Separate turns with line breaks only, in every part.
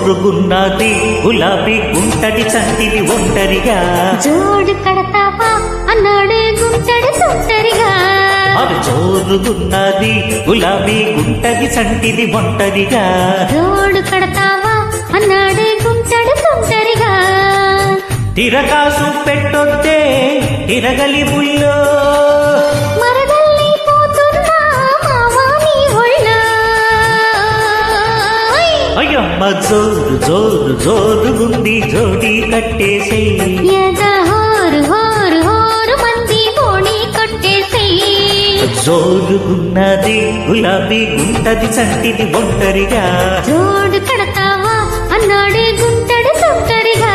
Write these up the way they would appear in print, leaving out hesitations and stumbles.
జోరుగున్నది గులాబీ గుంటడి చంటిది ఒంటరిగా.
జోడు కడతావా అన్నాడే గుంటడి తొంటరిగా.
అది జోరుగున్నది గులాబీ గుంటడి చంటిది ఒంటరిగా.
జోడు కడతావా అన్నాడే గుంటడి తొంటరిగా.
తిరకాసు పెట్టొద్దే తిరగలి బుల్లో. అయ్యమ్మ జోరు జోరు జోరుగుంది జోడి కట్టేసే.
హోరు హోరు హోరు మంది బోణి కొట్టేసే.
జోరుగున్నది గులాబీ గుంటది చంటిది ఒంటరిగా.
జోడు కడతావా అన్నాడే గుంటడి తొంటరిగా.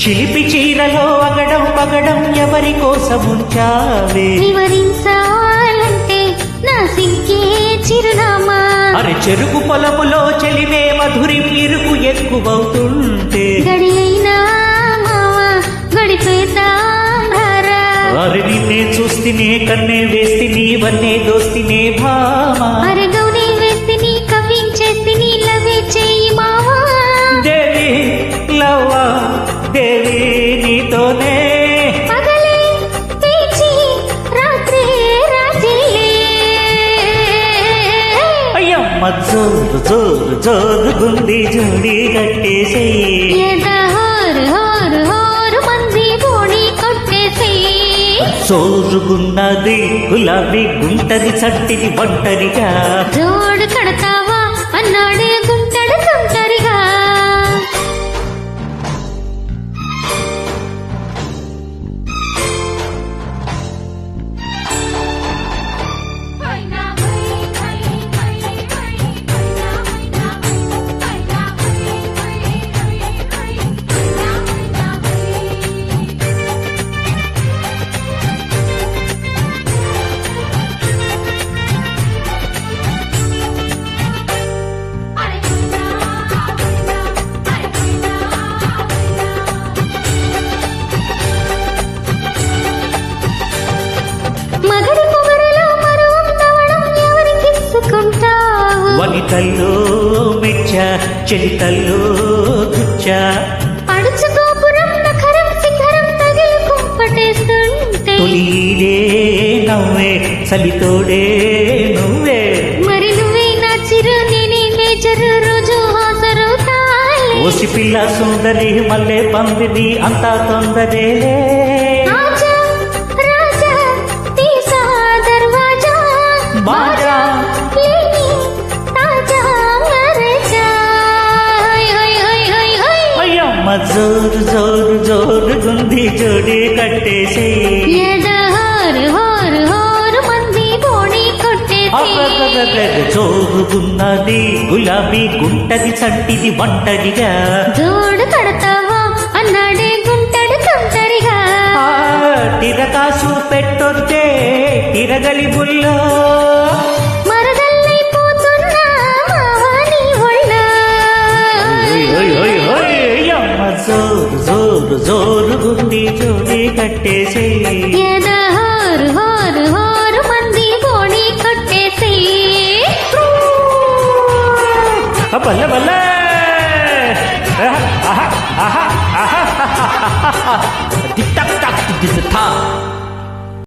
చిలిపి చీరలో అగడం పగడం ఎవరి కోసం ఉంచావే.
వివరించాలంటే నా సిగ్గే చిరునామా.
అరే చెరుకు పొలములో చెలివే మధురి ఇరుకు ఎక్కువవుతుంటే.
గడి అయినా మావా గడిపేతారా.
అరే నిన్నే చూస్తేనే కన్నే వేస్తిని వన్నే దోస్తినే భామా.
అరే గౌని వేస్తిని కవ్వించేస్తిని లవే చేయి మావా.
దేవి లవ్వా దేవి నీతోనే.
పగలే పేచి రాత్రి రాజిలే.
అయ్యమ్మ జోరు జోరు జోరుగుంది జోడి కట్టేసే.
హోరు హోరు హోరు మంది బోణి కొట్టేసే.
జోరుగున్నది గులాబీ గుంటది చట్టిది ఒంటరిగా.
జోడు కడతావా అన్నాడే గుంటడి తొంటరిగా.
వనితల్లో మెచ్చ చెలితల్లో గుచ్చ.
అడుచుకోపురం నఖరం శిఖరం తగిలి కుంపటేస్తుంటే.
తొలిదే నవ్వే చలితోడే నువ్వే.
మరి నువ్వే నా చిరు నేనే మేజరు రోజు హాజరవుతాలే.
ఓసి పిల్ల సుందరి మల్లె పందిని అంతా తొందరేలే.
ఆజా రాజా తీసా దర్వాజా.
బాజా
లేని తాజా మరజా.
అయ్యమ్మ జోరు జోరు జోరుగుంది జోడి కట్టేసే.
హోరు హోరు హోరు మంది బోణి కొట్టేసే.
జోరుగున్నది గులాబీ గుంటది చంటిది ఒంటరిగా.
జోడు కడతావా అన్నాడే గుంటడి తొంటరిగా.
తిరకాసు పెట్టొద్దే తిరగలి బుల్లో.
మరదల్లైపోతున్నా మావా నీ ఒళ్ళో.
అయ్యమ్మ జోరు జోరు జోరుగుంది జోడి కట్టేసే.